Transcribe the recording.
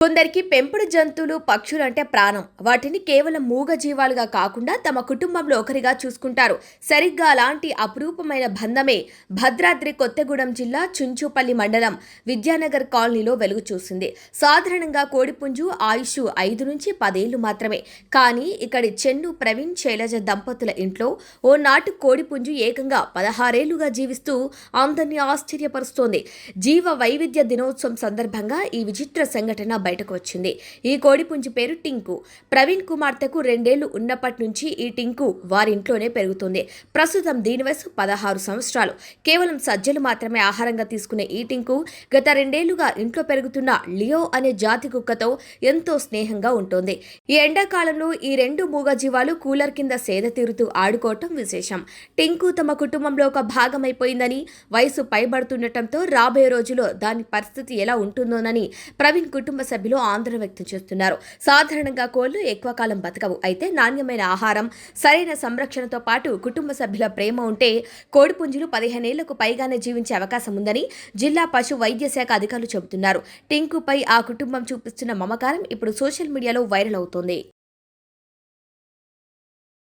కొందరికి పెంపుడు జంతువులు పక్షులు అంటే ప్రాణం. వాటిని కేవలం మూగజీవాలుగా కాకుండా తమ కుటుంబంలో ఒకరిగా చూసుకుంటారు. సరిగ్గా అలాంటి అపురూపమైన బంధమే భద్రాద్రి కొత్తగూడెం జిల్లా చుంచుపల్లి మండలం విద్యానగర్ కాలనీలో వెలుగు చూసింది. సాధారణంగా కోడిపుంజు ఆయుష్ 5 నుంచి 10 ఏళ్లు మాత్రమే. కానీ ఇక్కడి చెన్ను ప్రవీణ్ శైలజ దంపతుల ఇంట్లో ఓ నాటు కోడిపుంజు ఏకంగా 16 ఏళ్లుగా జీవిస్తూ అందరినీ ఆశ్చర్యపరుస్తోంది. జీవ వైవిధ్య దినోత్సవం సందర్భంగా ఈ విచిత్ర సంఘటన బయటకు వచ్చింది. ఈ కోడిపుంజు పేరు టింకు. ప్రవీణ్ కుమార్తెకు 2 ఏళ్లు ఉన్నప్పటి నుంచి ఈ టింకు వారింట్లోనే పెరుగుతుంది. ప్రస్తుతం దీని వయసు 16 సంవత్సరాలు. కేవలం సజ్జలు మాత్రమే ఆహారంగా తీసుకునే ఈ టింకు గత 2 ఏళ్లుగా ఇంట్లో పెరుగుతున్న లియో అనే జాతి కుక్కతో ఎంతో స్నేహంగా ఉంటుంది. ఈ ఎండాకాలంలో ఈ 2 మూగజీవాలు కూలర్ కింద సేద తీరుతూ ఆడుకోవటం విశేషం. టింకు తమ కుటుంబంలో ఒక భాగమైపోయిందని, వయసు పైబడుతుండటంతో రాబోయే రోజుల్లో దాని పరిస్థితి ఎలా ఉంటుందోనని ప్రవీణ్ కుటుంబ సభ్యులు ఆందోళన వ్యక్తం చేస్తున్నారు. సాధారణంగా కోళ్లు ఎక్కువ కాలం బతకవు. అయితే నాణ్యమైన ఆహారం, సరైన సంరక్షణతో పాటు కుటుంబ సభ్యుల ప్రేమ ఉంటే కోడిపుంజులు 15 ఏళ్లకు పైగానే జీవించే అవకాశం ఉందని జిల్లా పశు వైద్య శాఖ అధికారులు చెబుతున్నారు. టింకుపై ఆ కుటుంబం చూపిస్తున్న మమకారం ఇప్పుడు సోషల్ మీడియాలో వైరల్ అవుతోంది.